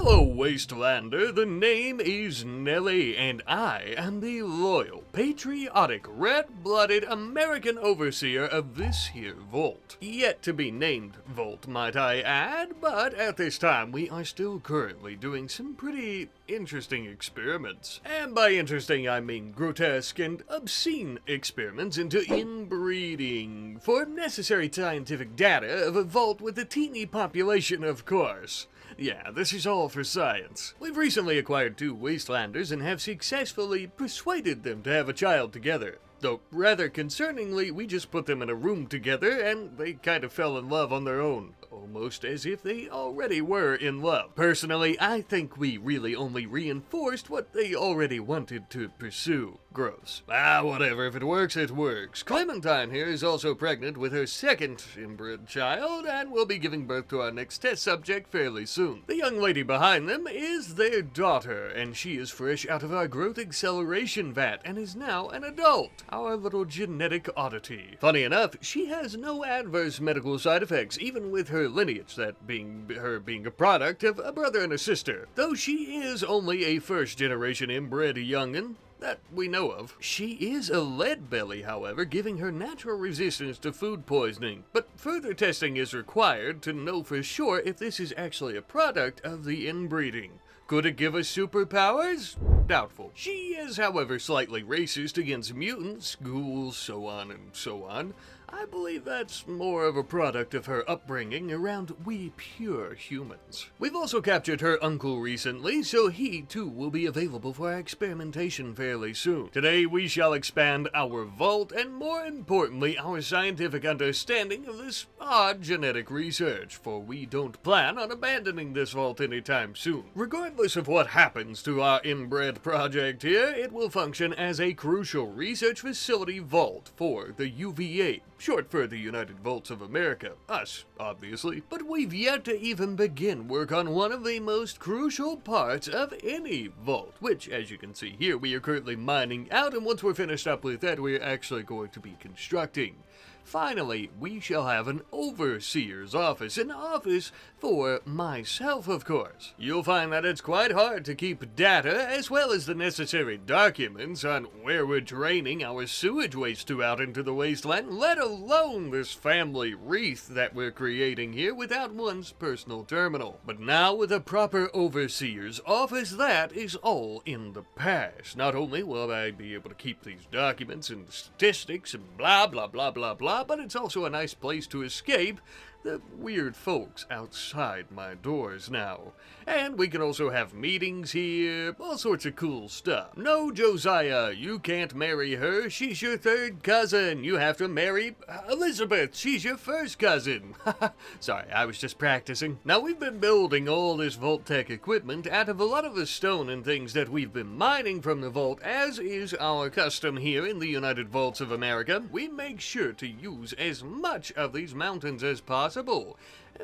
Hello, Wastelander. The name is Nelly, and I am the loyal, patriotic, red-blooded American overseer of this here vault. Yet to be named vault, might I add, but at this time we are still currently doing some pretty interesting experiments. And by interesting, I mean grotesque and obscene experiments into inbreeding for necessary scientific data of a vault with a teeny population, of course. Yeah, this is all for science. We've recently acquired 2 Wastelanders and have successfully persuaded them to have a child together. Though, rather concerningly, we just put them in a room together and they kind of fell in love on their own. Almost as if they already were in love. Personally, I think we really only reinforced what they already wanted to pursue. Gross. Whatever, if it works, it works. Clementine here is also pregnant with her second inbred child and will be giving birth to our next test subject fairly soon. The young lady behind them is their daughter, and she is fresh out of our growth acceleration vat and is now an adult. Our little genetic oddity. Funny enough, she has no adverse medical side effects, even with her lineage, that being her being a product of a brother and a sister. Though she is only a first-generation inbred youngin' that we know of. She is a lead belly, however, giving her natural resistance to food poisoning, but further testing is required to know for sure if this is actually a product of the inbreeding. Could it give us superpowers? Doubtful. She is, however, slightly racist against mutants, ghouls, so on and so on. I believe that's more of a product of her upbringing around we pure humans. We've also captured her uncle recently, so he too will be available for our experimentation fairly soon. Today we shall expand our vault and, more importantly, our scientific understanding of this odd genetic research, for we don't plan on abandoning this vault anytime soon. Regardless of what happens to our inbred project here, it will function as a crucial research facility vault for the UVA. Short for the United Vaults of America. Us, obviously. But we've yet to even begin work on one of the most crucial parts of any vault, which, as you can see here, we are currently mining out, and once we're finished up with that, we're actually going to be constructing. Finally, we shall have an overseer's office, an office for myself, of course. You'll find that it's quite hard to keep data, as well as the necessary documents on where we're draining our sewage waste to out into the wasteland, let alone this family wreath that we're creating here without one's personal terminal. But now, with a proper overseer's office, that is all in the past. Not only will I be able to keep these documents and statistics and blah blah blah blah blah, but it's also a nice place to escape the weird folks outside my doors now. And we can also have meetings here, all sorts of cool stuff. No, Josiah, you can't marry her. She's your third cousin. You have to marry Elizabeth. She's your first cousin. Sorry, I was just practicing. Now, we've been building all this vault tech equipment out of a lot of the stone and things that we've been mining from the vault, as is our custom here in the United Vaults of America. We make sure to use as much of these mountains as possible.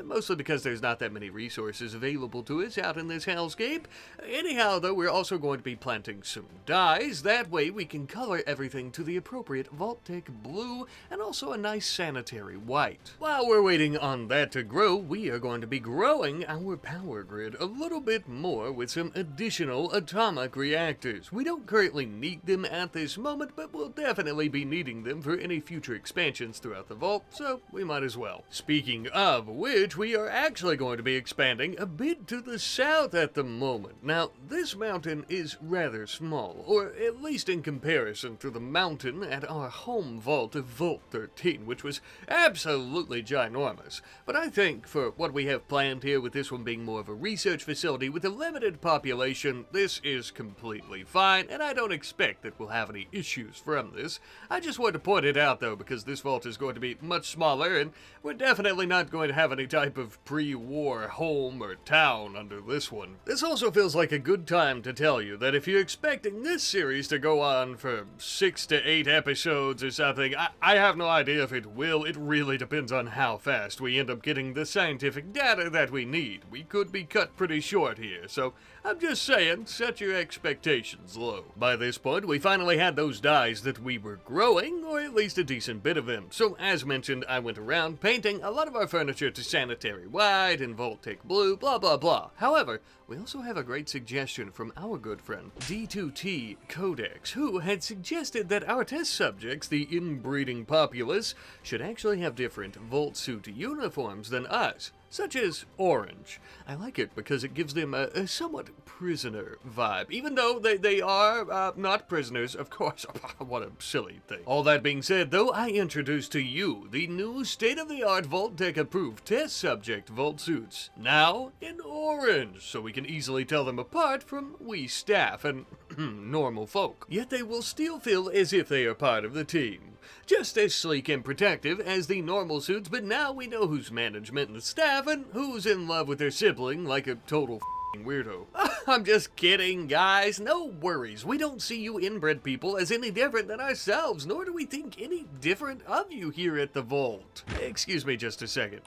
Mostly because there's not that many resources available to us out in this hellscape. Anyhow, though, we're also going to be planting some dyes. That way we can color everything to the appropriate Vault-Tec blue and also a nice sanitary white. While we're waiting on that to grow, we are going to be growing our power grid a little bit more with some additional atomic reactors. We don't currently need them at this moment, but we'll definitely be needing them for any future expansions throughout the vault, so we might as well. Speaking of which, we are actually going to be expanding a bit to the south at the moment. Now, this mountain is rather small, or at least in comparison to the mountain at our home vault of Vault 13, which was absolutely ginormous. But I think for what we have planned here, with this one being more of a research facility with a limited population, this is completely fine, and I don't expect that we'll have any issues from this. I just wanted to point it out, though, because this vault is going to be much smaller, and we're definitely not going to have any type of pre-war home or town under this one. This also feels like a good time to tell you that if you're expecting this series to go on for 6 to 8 episodes or something, I have no idea if it will. It really depends on how fast we end up getting the scientific data that we need. We could be cut pretty short here, so I'm just saying, set your expectations low. By this point, we finally had those dyes that we were growing, or at least a decent bit of them. So as mentioned, I went around painting a lot of our furniture to sanitary white and Vault-Tec blue, blah blah blah. However, we also have a great suggestion from our good friend D2T Codex, who had suggested that our test subjects, the inbreeding populace, should actually have different Vault suit uniforms than us, such as orange. I like it because it gives them a somewhat prisoner vibe, even though they are not prisoners, of course. What a silly thing. All that being said, though, I introduce to you the new state-of-the-art Vault-Tec approved test subject Vault suits, now in orange, so we can easily tell them apart from we staff and normal folk. Yet they will still feel as if they are part of the team. Just as sleek and protective as the normal suits, but now we know who's management and the staff and who's in love with their sibling like a total f***ing weirdo. I'm just kidding, guys. No worries. We don't see you inbred people as any different than ourselves, nor do we think any different of you here at the Vault. Excuse me just a second.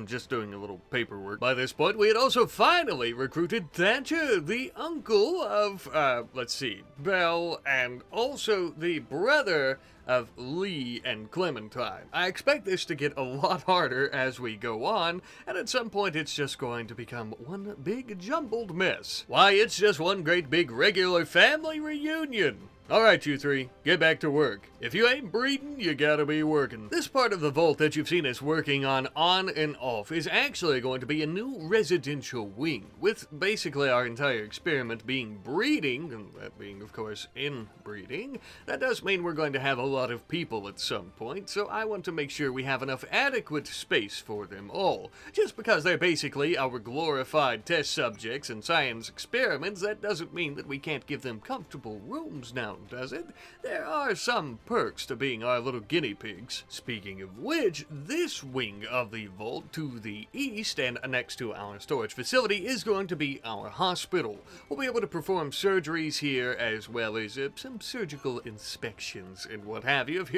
Just doing a little paperwork. By this point, we had also finally recruited Thatcher, the uncle of, let's see, Belle, and also the brother of Lee and Clementine. I expect this to get a lot harder as we go on, and at some point it's just going to become one big jumbled mess. Why, it's just one great big regular family reunion. Alright, you three, get back to work. If you ain't breeding, you gotta be working. This part of the Vault that you've seen us working on and off is actually going to be a new residential wing, with basically our entire experiment being breeding, and that being, of course, inbreeding. That does mean we're going to have a lot of people at some point, so I want to make sure we have enough adequate space for them all. Just because they're basically our glorified test subjects and science experiments, that doesn't mean that we can't give them comfortable rooms now, does it? There are some perks to being our little guinea pigs. Speaking of which, this wing of the Vault to the east and next to our storage facility is going to be our hospital. We'll be able to perform surgeries here as well as some surgical inspections and what have you, if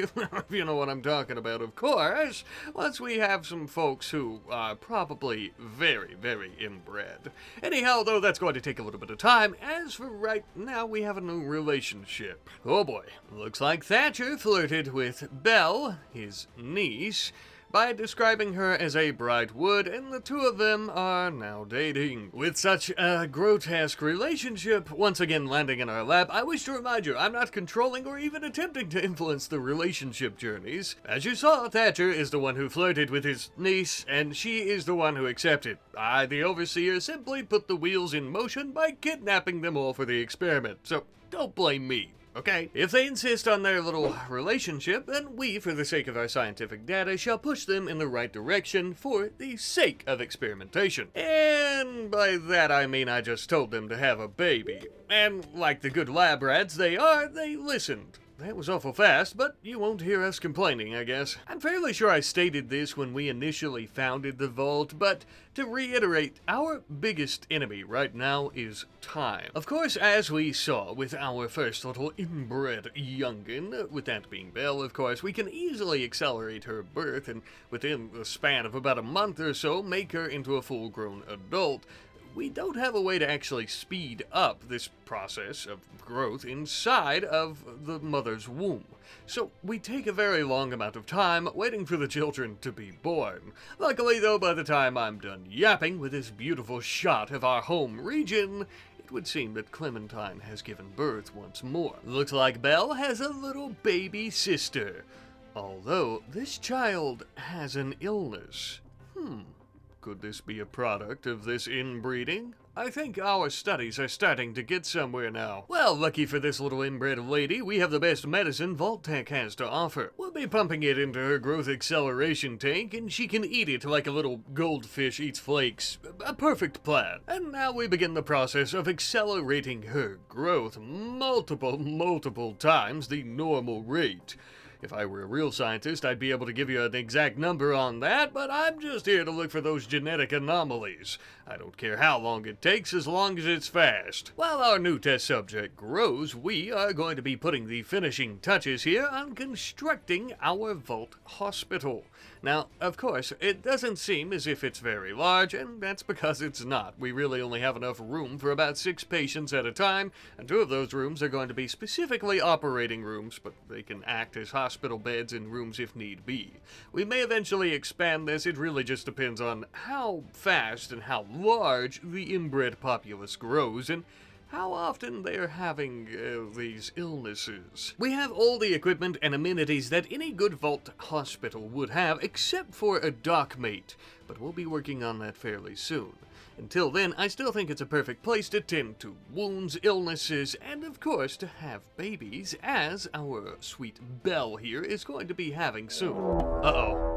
you know what I'm talking about, of course, once we have some folks who are probably very, very inbred. Anyhow, though, that's going to take a little bit of time. As for right now, we have a new relationship. Oh boy, looks like Thatcher flirted with Belle, his niece, by describing her as a bright wood, and the two of them are now dating. With such a grotesque relationship once again landing in our lap, I wish to remind you I'm not controlling or even attempting to influence the relationship journeys. As you saw, Thatcher is the one who flirted with his niece, and she is the one who accepted. I, the overseer, simply put the wheels in motion by kidnapping them all for the experiment, so don't blame me. Okay? If they insist on their little relationship, then we, for the sake of our scientific data, shall push them in the right direction for the sake of experimentation. And by that I mean I just told them to have a baby. And like the good lab rats they are, they listened. That was awful fast, but you won't hear us complaining, I guess. I'm fairly sure I stated this when we initially founded the Vault, but to reiterate, our biggest enemy right now is time. Of course, as we saw with our first little inbred youngin, with that being Belle, of course, we can easily accelerate her birth and within the span of about a month or so, make her into a full-grown adult. We don't have a way to actually speed up this process of growth inside of the mother's womb. So we take a very long amount of time waiting for the children to be born. Luckily though, by the time I'm done yapping with this beautiful shot of our home region, it would seem that Clementine has given birth once more. Looks like Belle has a little baby sister. Although this child has an illness. Could this be a product of this inbreeding? I think our studies are starting to get somewhere now. Well, lucky for this little inbred lady, we have the best medicine Vault-Tec has to offer. We'll be pumping it into her growth acceleration tank, and she can eat it like a little goldfish eats flakes. A perfect plan. And now we begin the process of accelerating her growth multiple times the normal rate. If I were a real scientist, I'd be able to give you an exact number on that, but I'm just here to look for those genetic anomalies. I don't care how long it takes, as long as it's fast. While our new test subject grows, we are going to be putting the finishing touches here on constructing our Vault Hospital. Now, of course, it doesn't seem as if it's very large, and that's because it's not. We really only have enough room for about 6 patients at a time, and 2 of those rooms are going to be specifically operating rooms, but they can act as hospital beds in rooms if need be. We may eventually expand this. It really just depends on how fast and how large the inbred populace grows, and how often they are having these illnesses. We have all the equipment and amenities that any good vault hospital would have, except for a dock mate, but we'll be working on that fairly soon. Until then, I still think it's a perfect place to tend to wounds, illnesses, and of course to have babies, as our sweet Belle here is going to be having soon. Uh-oh.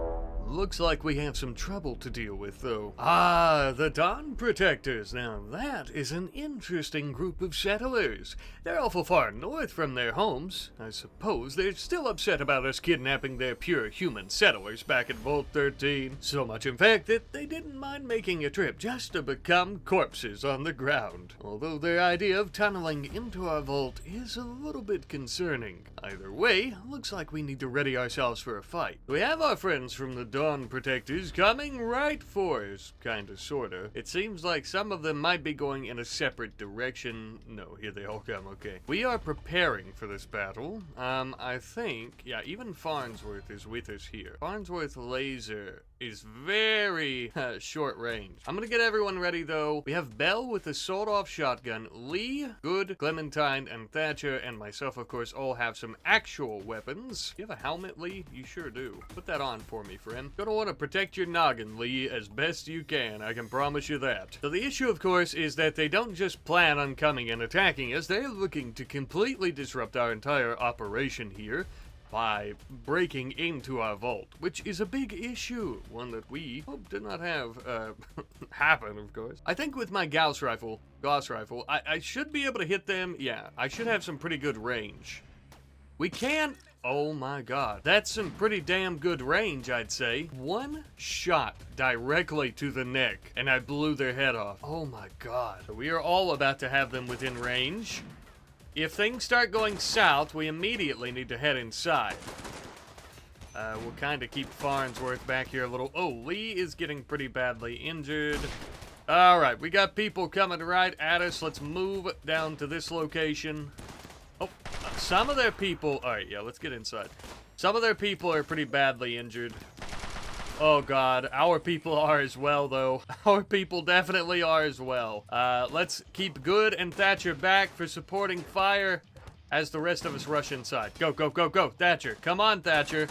Looks like we have some trouble to deal with, though. Ah, the Dawn Protectors. Now that is an interesting group of settlers. They're awful far north from their homes. I suppose they're still upset about us kidnapping their pure human settlers back at Vault 13. So much, in fact, that they didn't mind making a trip just to become corpses on the ground. Although their idea of tunneling into our vault is a little bit concerning. Either way, looks like we need to ready ourselves for a fight. We have our friends from the Dawn Protectors coming right for us, kinda sorta. It seems like some of them might be going in a separate direction. No, here they all come, okay. We are preparing for this battle. I think, yeah, even Farnsworth is with us here. Farnsworth laser is very short range. I'm gonna get everyone ready though. We have Belle with a sawed-off shotgun, Lee, Good, Clementine, and Thatcher, and myself, of course, all have some actual weapons. You have a helmet, Lee? You sure do. Put that on for me, friend. Gonna want to protect your noggin, Lee, as best you can. I can promise you that. So the issue, of course, is that they don't just plan on coming and attacking us. They're looking to completely disrupt our entire operation here by breaking into our vault, which is a big issue, one that we hope to not have happen, of course. I think with my Gauss rifle, I should be able to hit them. Yeah, I should have some pretty good range. We can't. Oh my god, that's some pretty damn good range, I'd say. One shot directly to the neck, and I blew their head off. Oh my god. We are all about to have them within range. If things start going south, we immediately need to head inside. We'll kind of keep Farnsworth back here a little. Oh, Lee is getting pretty badly injured. All right, we got people coming right at us. Let's move down to this location. Oh, some of their people... All right, yeah, let's get inside. Some of their people are pretty badly injured. Oh, God. Our people are as well, though. Our people definitely are as well. Let's keep Good and Thatcher back for supporting fire as the rest of us rush inside. Go, go, go, go. Thatcher. Come on, Thatcher.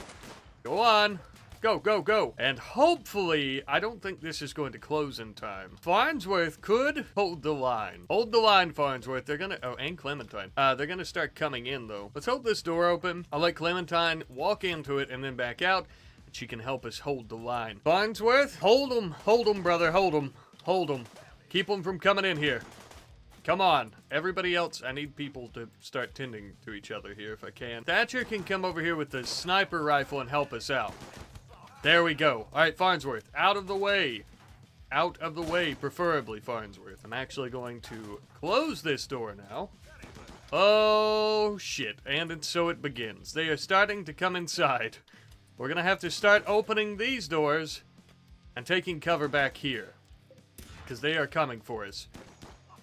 Go on. Go, go, go. And hopefully, I don't think this is going to close in time. Farnsworth could hold the line. Hold the line, Farnsworth. They're gonna... Oh, and Clementine. They're gonna start coming in, though. Let's hold this door open. I'll let Clementine walk into it and then back out. She can help us hold the line. Farnsworth, hold them. Hold them, brother. Hold them. Hold them. Keep them from coming in here. Come on. Everybody else, I need people to start tending to each other here if I can. Thatcher can come over here with the sniper rifle and help us out. There we go. All right, Farnsworth, out of the way. Out of the way, preferably, Farnsworth. I'm actually going to close this door now. Oh, shit. And so it begins. They are starting to come inside. We're going to have to start opening these doors and taking cover back here, because they are coming for us.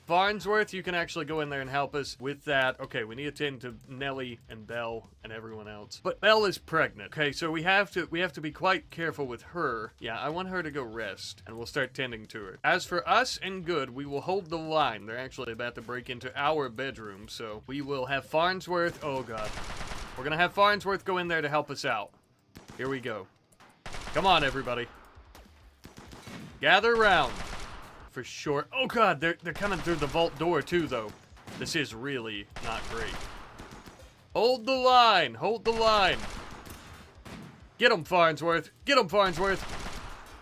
Farnsworth, you can actually go in there and help us with that. Okay, we need to tend to Nellie and Belle and everyone else. But Belle is pregnant. Okay, so we have to be quite careful with her. Yeah, I want her to go rest, and we'll start tending to her. As for us and Good, we will hold the line. They're actually about to break into our bedroom, so we will have Farnsworth. Oh, God. We're going to have Farnsworth go in there to help us out. Here we go. Come on, everybody. Gather round. For sure. Oh, God, they're coming through the vault door, too, though. This is really not great. Hold the line. Hold the line. Get him, Farnsworth. Get him, Farnsworth.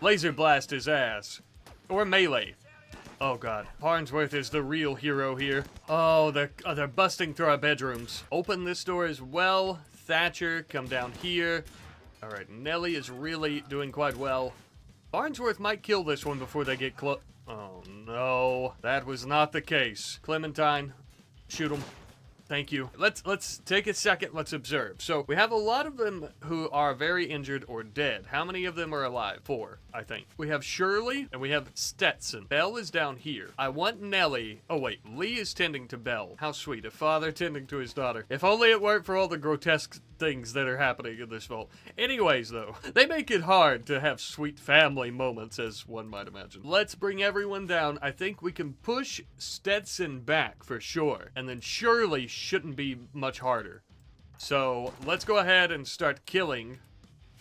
Laser blast his ass. Or melee. Oh, God. Farnsworth is the real hero here. Oh, they're busting through our bedrooms. Open this door as well. Thatcher, come down here. All right, Nellie is really doing quite well. Farnsworth might kill this one before they get close. Oh, no. That was not the case. Clementine, shoot him. Thank you. Let's take a second. Let's observe. So we have a lot of them who are very injured or dead. How many of them are alive? 4, I think. We have Shirley and we have Stetson. Belle is down here. I want Nellie. Oh wait, Lee is tending to Belle. How sweet. A father tending to his daughter. If only it weren't for all the grotesque things that are happening in this vault. Anyways, though, they make it hard to have sweet family moments, as one might imagine. Let's bring everyone down. I think we can push Stetson back for sure. And then Shirley shouldn't be much harder. So let's go ahead and start killing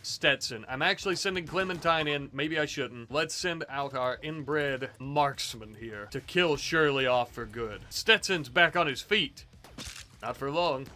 Stetson. I'm actually sending Clementine in. Maybe I shouldn't. Let's send out our inbred marksman here to kill Shirley off for good. Stetson's back on his feet. Not for long.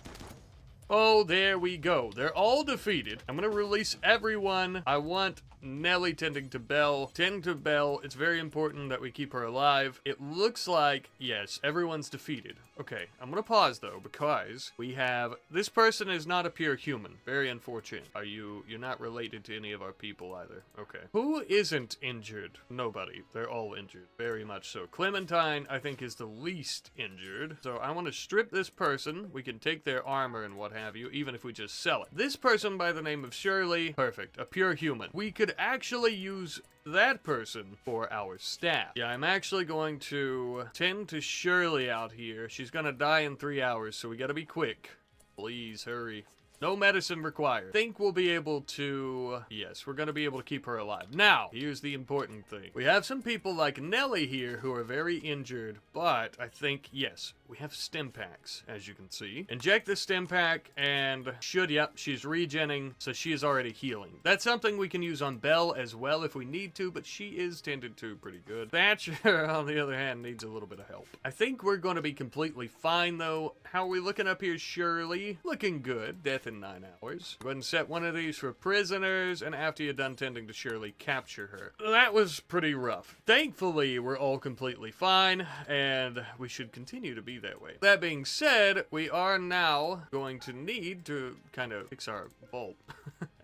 Oh, there we go. They're all defeated. I'm going to release everyone. I want Nellie tending to Belle. Tend to Belle. It's very important that we keep her alive. It looks like, yes, everyone's defeated. Okay, I'm going to pause, though, because we have... This person is not a pure human. Very unfortunate. You're not related to any of our people, either. Okay. Who isn't injured? Nobody. They're all injured. Very much so. Clementine, I think, is the least injured. So I want to strip this person. We can take their armor and what have you, even if we just sell it. This person by the name of Shirley, perfect. A pure human. We could actually use that person for our staff. Yeah, I'm actually going to tend to Shirley out here. She's gonna die in 3 hours, so we gotta be quick. Please, hurry. No medicine required. Think we'll be able to... Yes, we're gonna be able to keep her alive. Now, here's the important thing. We have some people like Nellie here who are very injured, but I think, yes, we have stim packs, as you can see. Inject the stim pack, and yep, she's regenning, so she is already healing. That's something we can use on Belle as well if we need to, but she is tended to pretty good. Thatcher, on the other hand, needs a little bit of help. I think we're going to be completely fine, though. How are we looking up here, Shirley? Looking good. Death in 9 hours. Go ahead and set one of these for prisoners, and after you're done tending to Shirley, capture her. That was pretty rough. Thankfully, we're all completely fine, and we should continue to be that way. That being said, we are now going to need to kind of fix our vault,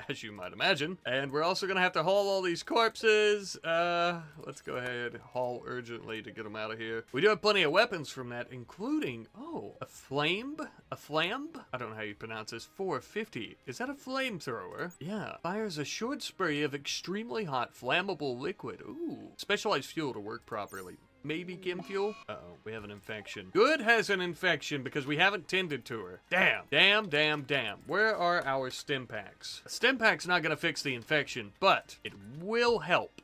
as you might imagine. And we're also going to have to haul all these corpses. Let's go ahead, haul urgently to get them out of here. We do have plenty of weapons from that, including, oh, a flambe? A flambe? I don't know how you pronounce this. 450. Is that a flamethrower? Yeah. Fires a short spray of extremely hot flammable liquid. Ooh. Specialized fuel to work properly. Maybe chem fuel? Uh-oh, we have an infection. Good has an infection because we haven't tended to her. Damn. Damn, damn, damn. Where are our stim packs? A stim pack's not gonna fix the infection, but it will help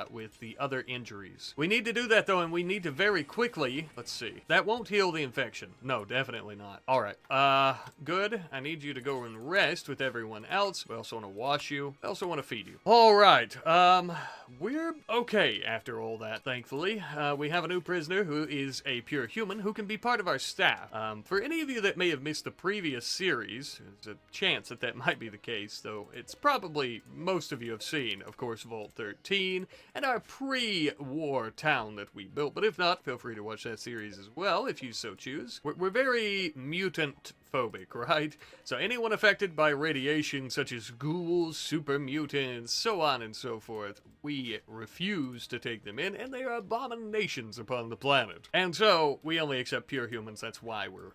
with the other injuries. We need to do that, though, and we need to very quickly... Let's see. That won't heal the infection. No, definitely not. All right. Good. I need you to go and rest with everyone else. We also want to wash you. I also want to feed you. All right. We're okay after all that, thankfully. We have a new prisoner who is a pure human who can be part of our staff. For any of you that may have missed the previous series, there's a chance that that might be the case, though it's probably most of you have seen, of course, Vault 13, and our pre-war town that we built. But if not, feel free to watch that series as well, if you so choose. We're very mutant phobic, right? So anyone affected by radiation, such as ghouls, super mutants, so on and so forth, we refuse to take them in, and they are abominations upon the planet. And so, we only accept pure humans. That's why we're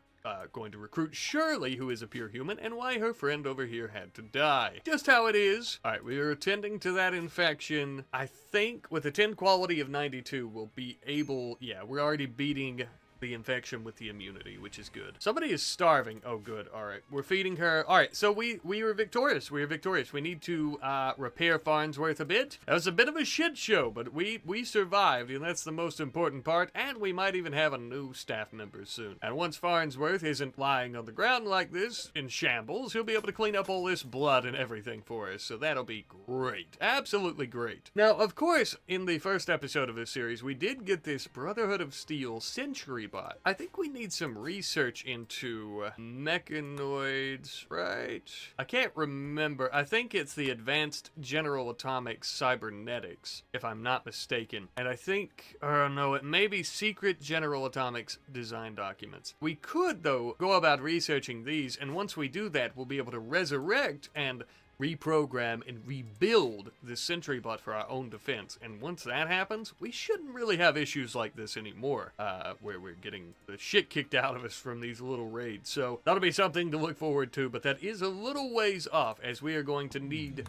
going to recruit Shirley, who is a pure human, and why her friend over here had to die. Just how it is. Alright, we are attending to that infection. I think with a 10 quality of 92, we'll be able... Yeah, we're already beating the infection with the immunity, which is good. Somebody is starving. Oh, good. All right. We're feeding her. All right. So we were victorious. We were victorious. We need to repair Farnsworth a bit. That was a bit of a shit show, but we survived, and that's the most important part, and we might even have a new staff member soon. And once Farnsworth isn't lying on the ground like this, in shambles, he'll be able to clean up all this blood and everything for us, so that'll be great. Absolutely great. Now, of course, in the first episode of this series, we did get this Brotherhood of Steel Century bot. I think we need some research into mechanoids, right? I can't remember. I think it's the Advanced General Atomics Cybernetics, if I'm not mistaken. And I think, no, it may be Secret General Atomics Design Documents. We could, though, go about researching these, and once we do that, we'll be able to resurrect and reprogram and rebuild this sentry bot for our own defense. And once that happens, we shouldn't really have issues like this anymore, where we're getting the shit kicked out of us from these little raids. So that'll be something to look forward to, but that is a little ways off, as we are going to need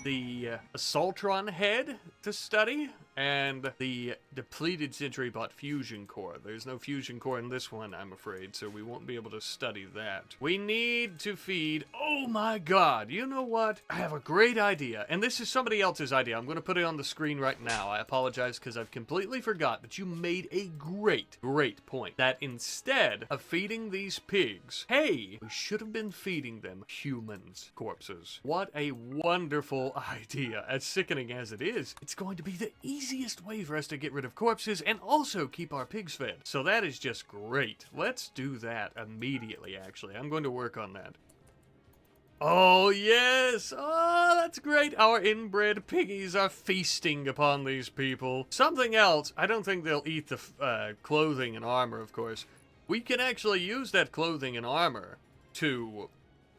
the Assaultron head to study, and the depleted Sentry Bot fusion core. There's no fusion core in this one, I'm afraid, so we won't be able to study that. We need to feed... Oh my god, you know what? I have a great idea, and this is somebody else's idea. I'm going to put it on the screen right now. I apologize because I've completely forgot, but you made a great point. That instead of feeding these pigs, hey, we should have been feeding them humans' corpses. What a wonderful idea. As sickening as it is, it's going to be the easiest way for us to get rid of corpses and also keep our pigs fed. So that is just great. Let's do that immediately, actually. I'm going to work on that. Oh, yes! Oh, that's great! Our inbred piggies are feasting upon these people. Something else, I don't think they'll eat the clothing and armor, of course. We can actually use that clothing and armor to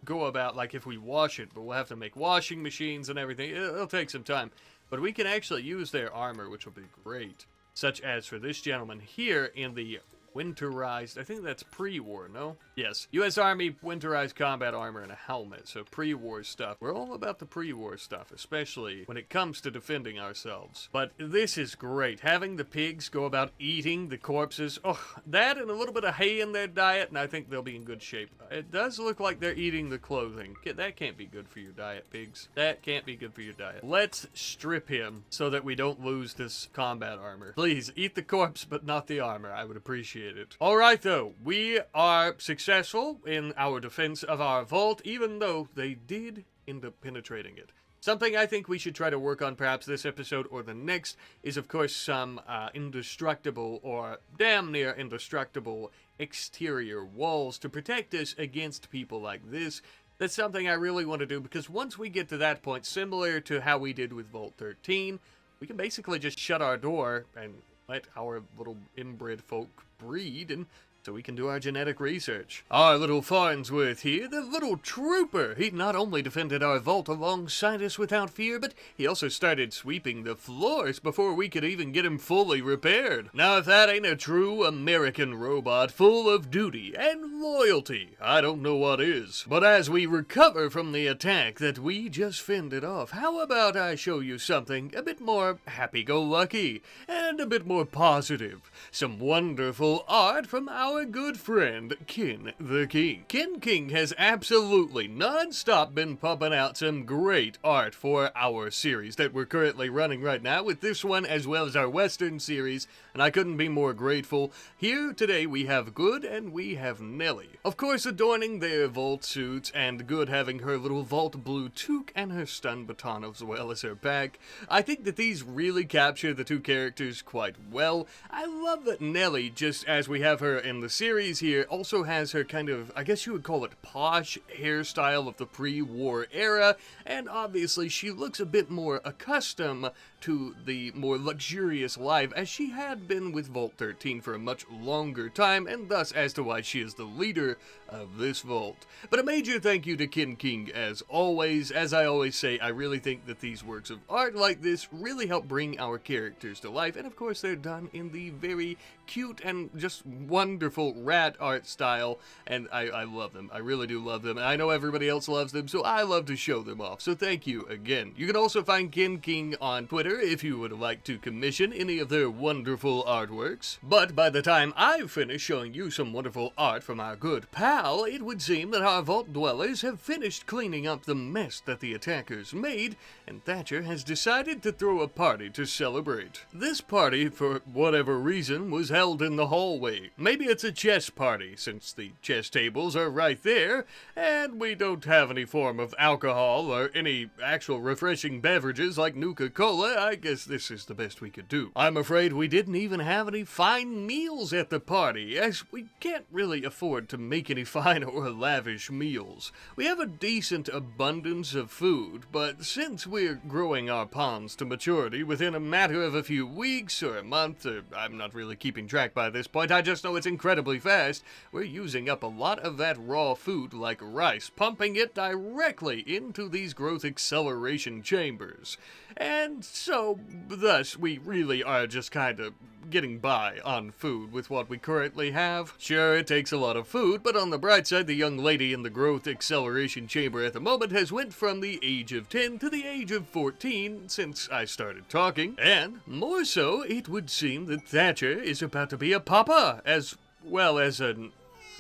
go about, like, if we wash it, but we'll have to make washing machines and everything. It'll take some time. But we can actually use their armor, which will be great. Such as for this gentleman here in the winterized, I think that's pre-war, no? Yes, U.S. Army winterized combat armor and a helmet, so pre-war stuff. We're all about the pre-war stuff, especially when it comes to defending ourselves. But this is great, having the pigs go about eating the corpses. Oh, that and a little bit of hay in their diet, and I think they'll be in good shape. It does look like they're eating the clothing. That can't be good for your diet, pigs. That can't be good for your diet. Let's strip him so that we don't lose this combat armor. Please, eat the corpse, but not the armor. I would appreciate it. Alright though, we are successful in our defense of our vault, even though they did end up penetrating it. Something I think we should try to work on perhaps this episode or the next is of course some indestructible or damn near indestructible exterior walls to protect us against people like this. That's something I really want to do, because once we get to that point, similar to how we did with Vault 13, we can basically just shut our door and let our little inbred folk breed, and so we can do our genetic research. Our little Farnsworth here, the little trooper, he not only defended our vault alongside us without fear, but he also started sweeping the floors before we could even get him fully repaired. Now if that ain't a true American robot full of duty and loyalty, I don't know what is. But as we recover from the attack that we just fended off, how about I show you something a bit more happy-go-lucky and a bit more positive? Some wonderful art from our good friend, Ken the King. Ken King has absolutely non-stop been pumping out some great art for our series that we're currently running right now, with this one as well as our Western series, and I couldn't be more grateful. Here today we have Good and we have Nelly. Of course, adorning their vault suits, and Good having her little vault blue toque and her stun baton as well as her pack. I think that these really capture the two characters quite well. I love that Nelly, just as we have her in the series here, also has her kind of, I guess you would call it, posh hairstyle of the pre-war era, and obviously she looks a bit more accustomed to the more luxurious life as she had been with Vault 13 for a much longer time, and thus as to why she is the leader of this vault. But a major thank you to Ken King as always. As I always say, I really think that these works of art like this really help bring our characters to life, and of course they're done in the very cute and just wonderful rat art style, and I love them. I really do love them, and I know everybody else loves them, so I love to show them off. So thank you again. You can also find Ken King on Twitter if you would like to commission any of their wonderful artworks. But by the time I've finished showing you some wonderful art from our good pal, it would seem that our vault dwellers have finished cleaning up the mess that the attackers made, and Thatcher has decided to throw a party to celebrate. This party, for whatever reason, was held in the hallway. Maybe it's a chess party, since the chess tables are right there, and we don't have any form of alcohol or any actual refreshing beverages like Nuka-Cola. I guess this is the best we could do. I'm afraid we didn't even have any fine meals at the party, as we can't really afford to make any fine or lavish meals. We have a decent abundance of food, but since we're growing our ponds to maturity within a matter of a few weeks or a month, or I'm not really keeping track by this point, I just know it's incredibly fast, we're using up a lot of that raw food like rice, pumping it directly into these growth acceleration chambers. And so, thus, we really are just kind of getting by on food with what we currently have. Sure, it takes a lot of food, but on the bright side, the young lady in the growth acceleration chamber at the moment has went from the age of 10 to the age of 14 since I started talking. And, more so, it would seem that Thatcher is about to be a papa, as well as a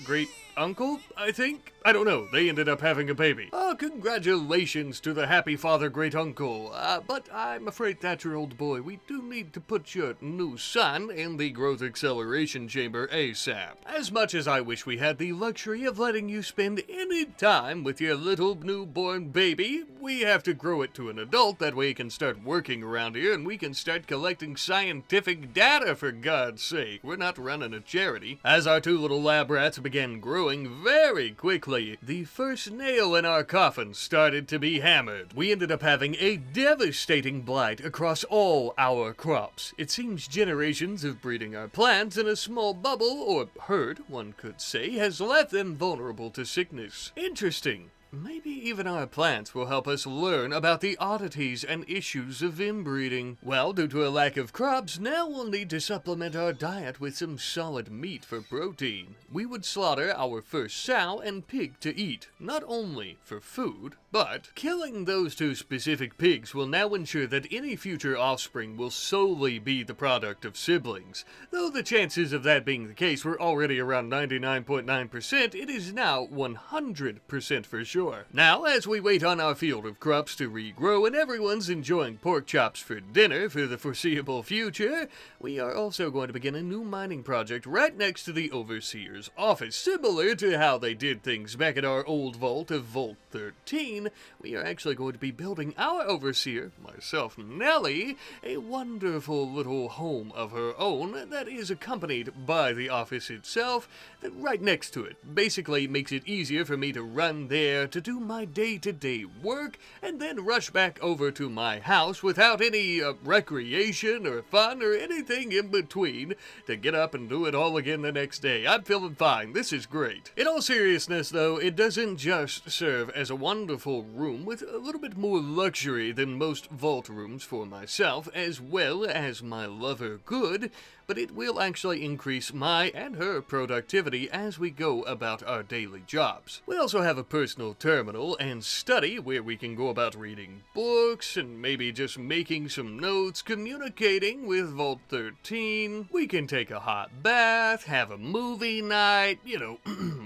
great uncle, I think? I don't know, they ended up having a baby. Oh, congratulations to the happy father great uncle. But I'm afraid, Thatcher, old boy, we do need to put your new son in the growth acceleration chamber ASAP. As much as I wish we had the luxury of letting you spend any time with your little newborn baby, we have to grow it to an adult, that way he can start working around here and we can start collecting scientific data, for God's sake. We're not running a charity. As our two little lab rats began growing very quickly, the first nail in our coffin started to be hammered. We ended up having a devastating blight across all our crops. It seems generations of breeding our plants in a small bubble, or herd, one could say, has left them vulnerable to sickness. Interesting. Maybe even our plants will help us learn about the oddities and issues of inbreeding. Well, due to a lack of crops, now we'll need to supplement our diet with some solid meat for protein. We would slaughter our first sow and pig to eat, not only for food, but killing those two specific pigs will now ensure that any future offspring will solely be the product of siblings. Though the chances of that being the case were already around 99.9%, it is now 100% for sure. Now, as we wait on our field of crops to regrow and everyone's enjoying pork chops for dinner for the foreseeable future, we are also going to begin a new mining project right next to the Overseer's office. Similar to how they did things back at our old vault of Vault 13, we are actually going to be building our Overseer, myself, Nellie, a wonderful little home of her own that is accompanied by the office itself, that right next to it. Basically makes it easier for me to run there to do my day-to-day work and then rush back over to my house without any recreation or fun or anything in between to get up and do it all again the next day. I'm feeling fine. This is great. In all seriousness, though, it doesn't just serve as a wonderful room with a little bit more luxury than most vault rooms for myself, as well as my lover Good, but it will actually increase my and her productivity as we go about our daily jobs. We also have a personal terminal and study where we can go about reading books and maybe just making some notes, communicating with Vault 13. We can take a hot bath, have a movie night, you know,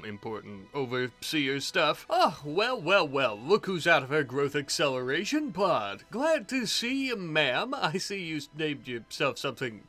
important overseer stuff. Oh, well, look who's out of her growth acceleration pod. Glad to see you, ma'am. I see you named yourself something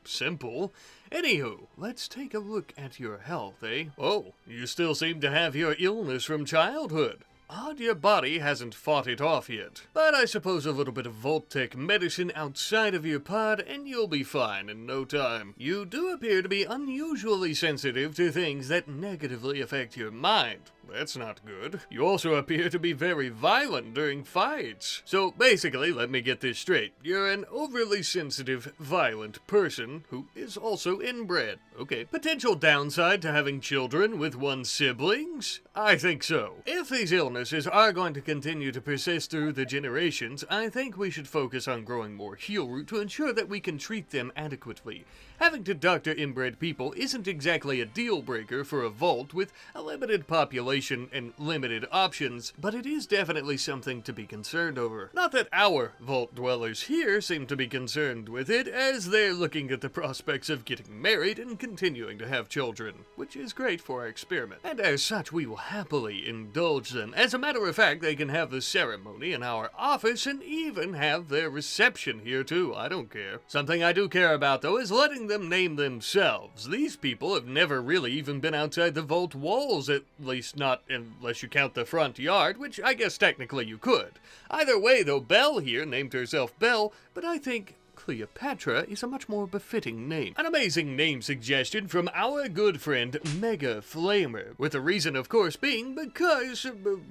simple. Anywho, let's take a look at your health, eh? Oh, you still seem to have your illness from childhood. Odd your body hasn't fought it off yet. But I suppose a little bit of Vault-Tec medicine outside of your pod and you'll be fine in no time. You do appear to be unusually sensitive to things that negatively affect your mind. That's not good. You also appear to be very violent during fights. So basically, let me get this straight. You're an overly sensitive, violent person who is also inbred. Okay. Potential downside to having children with one siblings? I think so. If these illnesses are going to continue to persist through the generations, I think we should focus on growing more heal root to ensure that we can treat them adequately. Having to doctor inbred people isn't exactly a deal breaker for a vault with a limited population and limited options, but it is definitely something to be concerned over. Not that our vault dwellers here seem to be concerned with it, as they're looking at the prospects of getting married and continuing to have children, which is great for our experiment. And as such, we will happily indulge them. As a matter of fact, they can have the ceremony in our office and even have their reception here too. I don't care. Something I do care about, though, is letting them name themselves. These people have never really even been outside the vault walls, at least not unless you count the front yard, which I guess technically you could. Either way, though, Belle here named herself Belle, but I think Cleopatra is a much more befitting name. An amazing name suggestion from our good friend Mega Flamer, with the reason of course being because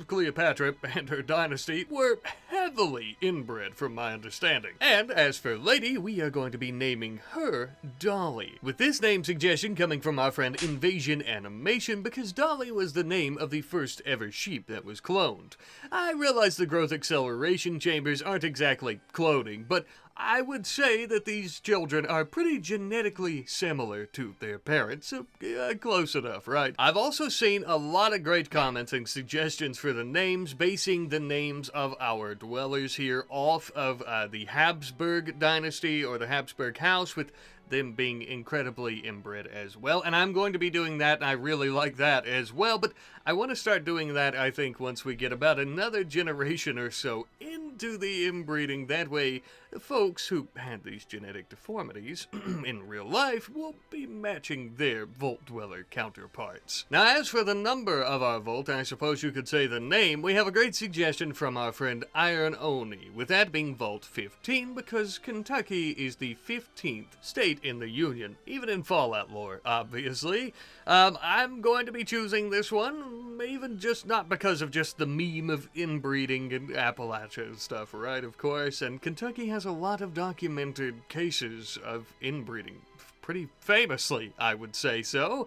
Cleopatra and her dynasty were heavily inbred from my understanding. And as for Lady, we are going to be naming her Dolly, with this name suggestion coming from our friend Invasion Animation because Dolly was the name of the first ever sheep that was cloned. I realize the growth acceleration chambers aren't exactly cloning, but I would say that these children are pretty genetically similar to their parents, so close enough, right? I've also seen a lot of great comments and suggestions for the names, basing the names of our dwellers here off of the Habsburg dynasty or the Habsburg house, with them being incredibly inbred as well. And I'm going to be doing that, and I really like that as well, but I want to start doing that, I think, once we get about another generation or so into the inbreeding. That way, the folks who had these genetic deformities in real life will be matching their Vault Dweller counterparts. Now, as for the number of our Vault, I suppose you could say the name, we have a great suggestion from our friend Iron Oni, with that being Vault 15, because Kentucky is the 15th state in the Union, even in Fallout lore, obviously. I'm going to be choosing this one, even just not because of just the meme of inbreeding in Appalachia and stuff, right, of course, and Kentucky has a lot of documented cases of inbreeding. Pretty famously, I would say so.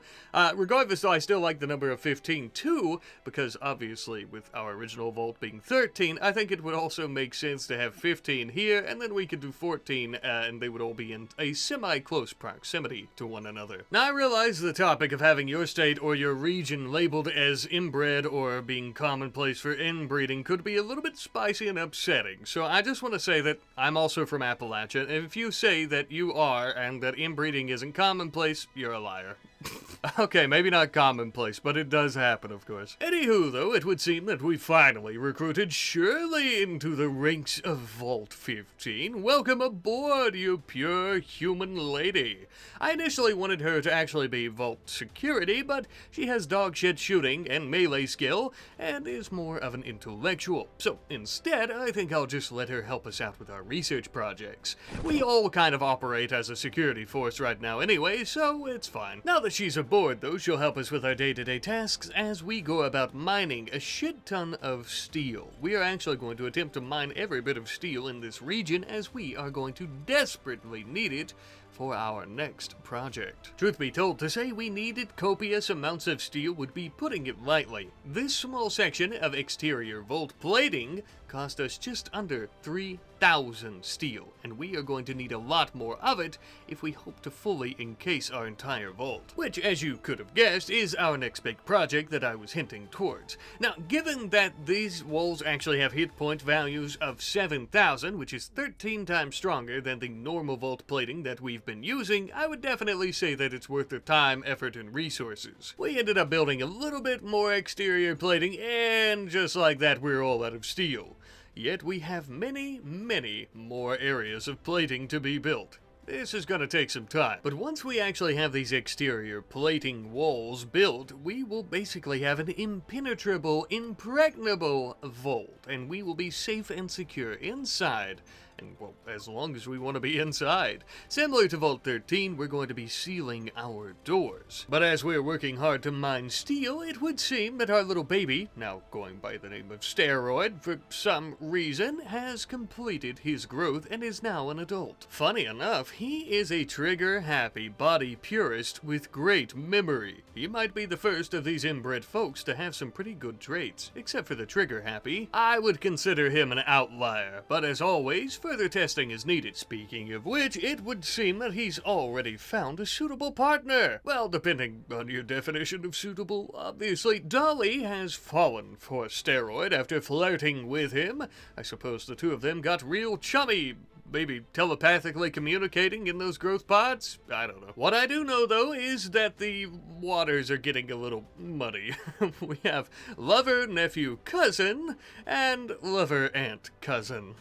Regardless, though, I still like the number of 15 too, because obviously with our original Vault being 13, I think it would also make sense to have 15 here, and then we could do 14, and they would all be in a semi-close proximity to one another. Now, I realize the topic of having your state or your region labeled as inbred or being commonplace for inbreeding could be a little bit spicy and upsetting, so I just want to say that I'm also from Appalachia, and if you say that you are, and that inbreeding isn't commonplace, you're a liar. Okay, maybe not commonplace, but it does happen, of course. Anywho, though, it would seem that we finally recruited Shirley into the ranks of Vault 15. Welcome aboard, you pure human lady. I initially wanted her to actually be Vault Security, but she has dogshit shooting and melee skill, and is more of an intellectual. So instead, I think I'll just let her help us out with our research projects. We all kind of operate as a security force right now anyway, so it's fine. Now that she's aboard, though, she'll help us with our day-to-day tasks as we go about mining a shit ton of steel. We are actually going to attempt to mine every bit of steel in this region, as we are going to desperately need it for our next project. Truth be told, to say we needed copious amounts of steel would be putting it lightly. This small section of exterior vault plating cost us just under 3,000 steel, and we are going to need a lot more of it if we hope to fully encase our entire vault, which, as you could have guessed, is our next big project that I was hinting towards. Now, given that these walls actually have hit point values of 7,000, which is 13 times stronger than the normal vault plating that we've been using, I would definitely say that it's worth the time, effort, and resources. We ended up building a little bit more exterior plating, and just like that, we're all out of steel. Yet we have many, many more areas of plating to be built. This is going to take some time, but once we actually have these exterior plating walls built, we will basically have an impenetrable, impregnable vault, and we will be safe and secure inside. And, well, as long as we want to be inside. Similar to Vault 13, we're going to be sealing our doors. But as we're working hard to mine steel, it would seem that our little baby, now going by the name of Steroid for some reason, has completed his growth and is now an adult. Funny enough, he is a trigger-happy body purist with great memory. He might be the first of these inbred folks to have some pretty good traits. Except for the trigger-happy, I would consider him an outlier. But as always, further testing is needed. Speaking of which, it would seem that he's already found a suitable partner. Well, depending on your definition of suitable, obviously. Dolly has fallen for Steroid after flirting with him. I suppose the two of them got real chummy. Maybe telepathically communicating in those growth pods? I don't know. What I do know, though, is that the waters are getting a little muddy. We have lover, nephew, cousin, and lover, aunt, cousin.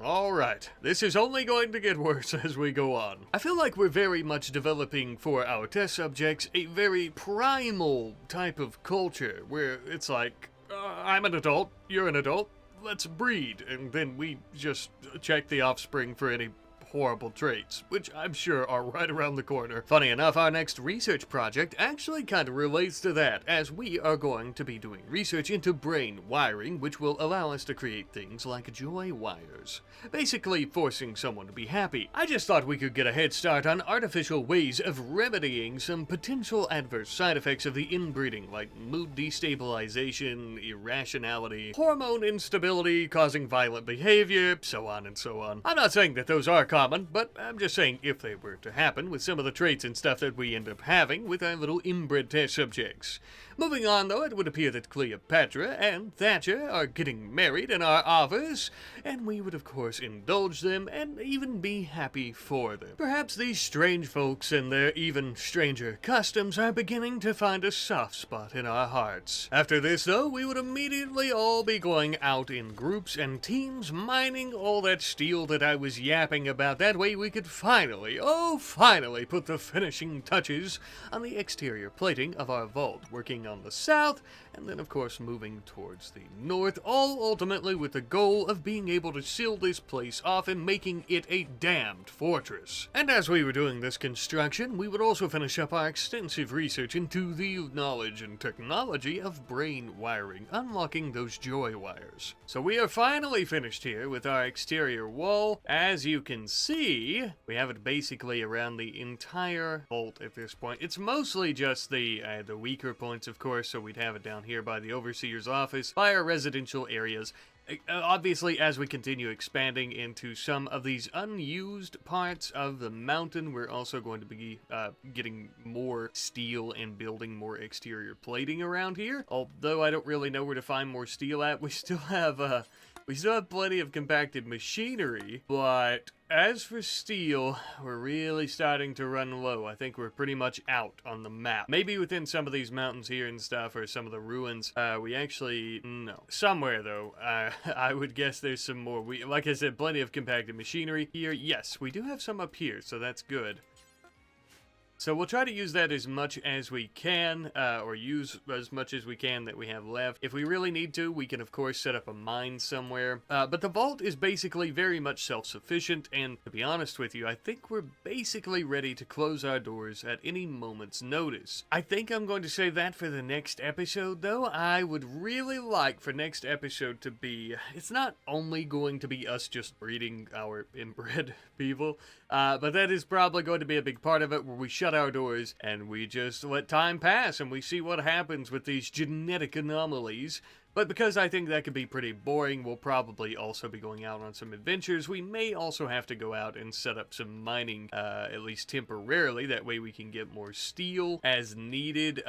Alright, this is only going to get worse as we go on. I feel like we're very much developing for our test subjects a very primal type of culture where it's like, I'm an adult, you're an adult, let's breed, and then we just check the offspring for any horrible traits, which I'm sure are right around the corner. Funny enough, our next research project actually kind of relates to that, as we are going to be doing research into brain wiring, which will allow us to create things like joy wires, basically forcing someone to be happy. I just thought we could get a head start on artificial ways of remedying some potential adverse side effects of the inbreeding, like mood destabilization, irrationality, hormone instability causing violent behavior, so on and so on. I'm not saying that those are common, but I'm just saying if they were to happen with some of the traits and stuff that we end up having with our little inbred test subjects. Moving on, though, it would appear that Cleopatra and Thatcher are getting married in our office, and we would of course indulge them and even be happy for them. Perhaps these strange folks and their even stranger customs are beginning to find a soft spot in our hearts. After this, though, we would immediately all be going out in groups and teams mining all that steel that I was yapping about. That way we could finally, oh finally, put the finishing touches on the exterior plating of our vault, working on the south, and then of course moving towards the north, all ultimately with the goal of being able to seal this place off and making it a damned fortress. And as we were doing this construction, we would also finish up our extensive research into the knowledge and technology of brain wiring, unlocking those joy wires. So we are finally finished here with our exterior wall. As you can see, we have it basically around the entire vault at this point. It's mostly just the weaker points, of course, so we'd have it down here by the overseer's office, by our residential areas. Obviously, as we continue expanding into some of these unused parts of the mountain, we're also going to be getting more steel and building more exterior plating around here. Although I don't really know where to find more steel at, we still have plenty of compacted machinery, but as for steel, we're really starting to run low. I think we're pretty much out on the map. Maybe within some of these mountains here and stuff, or some of the ruins, no. Somewhere, though, I would guess there's some more. Like I said, plenty of compacted machinery here. Yes, we do have some up here, so that's good. So we'll try to use that as much as we can, or use as much as we can that we have left. If we really need to, we can of course set up a mine somewhere. But the vault is basically very much self-sufficient, and to be honest with you, I think we're basically ready to close our doors at any moment's notice. I think I'm going to save that for the next episode, though. I would really like for next episode to be, it's not only going to be us just breeding our inbred people, but that is probably going to be a big part of it, where we shut our doors and we just let time pass and we see what happens with these genetic anomalies. But because I think that could be pretty boring, we'll probably also be going out on some adventures. We may also have to go out and set up some mining, at least temporarily. That way we can get more steel as needed.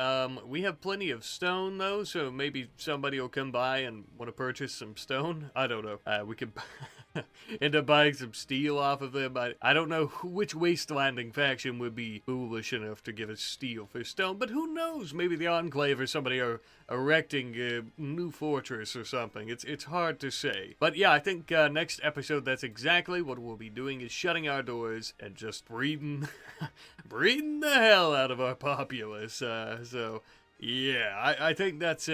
We have plenty of stone, though, so maybe somebody will come by and want to purchase some stone. I don't know. We could end up buying some steel off of them. I don't know which wastelanding faction would be foolish enough to give us steel for stone, but who knows? Maybe the Enclave or somebody are erecting a new fortress or something. It's hard to say. But yeah, I think next episode, that's exactly what we'll be doing, is shutting our doors and just breeding the hell out of our populace. So yeah, I think that's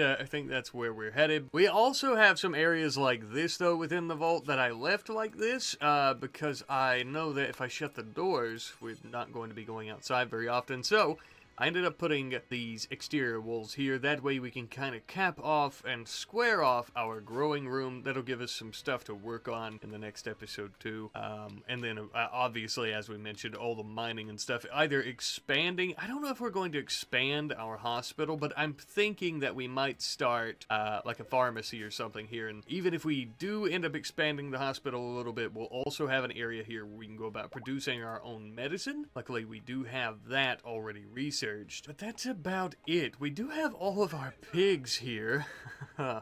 where we're headed. We also have some areas like this, though, within the vault that I left like this, because I know that if I shut the doors, we're not going to be going outside very often. So I ended up putting these exterior walls here. That way we can kind of cap off and square off our growing room. That'll give us some stuff to work on in the next episode too. And then obviously, as we mentioned, all the mining and stuff. Either expanding, I don't know if we're going to expand our hospital, but I'm thinking that we might start like a pharmacy or something here. And even if we do end up expanding the hospital a little bit, we'll also have an area here where we can go about producing our own medicine. Luckily, we do have that already researched. But that's about it. We do have all of our pigs here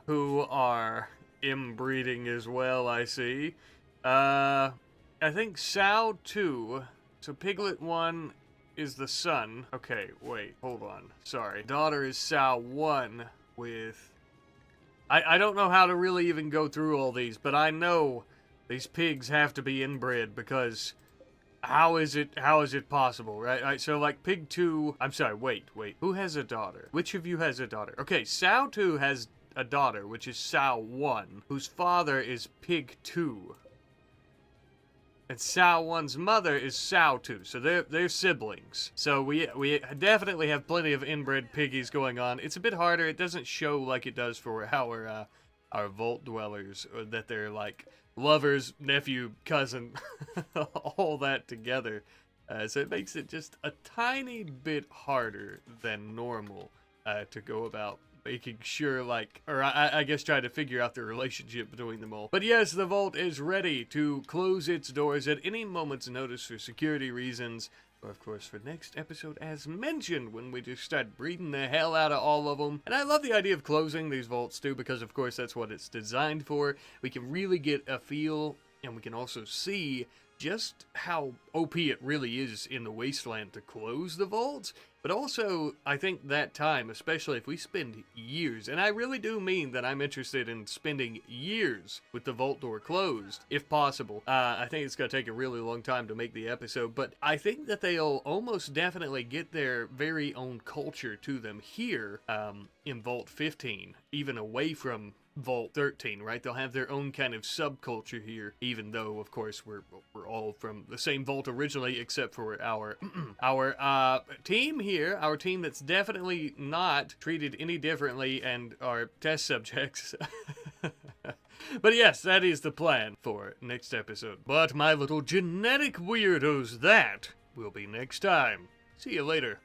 who are inbreeding as well, I see. I think Sow 2, so Piglet 1 is the son. Okay, wait, hold on. Sorry. Daughter is Sow 1 with... I don't know how to really even go through all these, but I know These pigs have to be inbred because how is it possible, right? All right, so like pig 2, I'm sorry, wait. Who has a daughter? Which of you has a daughter? Okay, sow 2 has a daughter, which is sow 1, whose father is pig 2. And sow 1's mother is sow 2, so they're siblings. So we definitely have plenty of inbred piggies going on. It's a bit harder. It doesn't show like it does for our vault dwellers, or that they're like lovers, nephew, cousin, all that together. So it makes it just a tiny bit harder than normal to go about making sure, like, or I guess try to figure out the relationship between them all. But yes, the vault is ready to close its doors at any moment's notice for security reasons, or of course for next episode as mentioned, when we just start breeding the hell out of all of them. And I love the idea of closing these vaults too, because of course that's what it's designed for. We can really get a feel, and we can also see just how OP it really is in the wasteland to close the vaults. But also, I think that time, especially if we spend years, and I really do mean that I'm interested in spending years with the vault door closed, if possible. I think it's going to take a really long time to make the episode, but I think that they'll almost definitely get their very own culture to them here in Vault 15, even away from Vault 13, right? They'll have their own kind of subculture here, even though, of course, we're all from the same vault originally, except for our team here, our team that's definitely not treated any differently, and our test subjects. But yes, that is the plan for next episode. But my little genetic weirdos, that will be next time. See you later.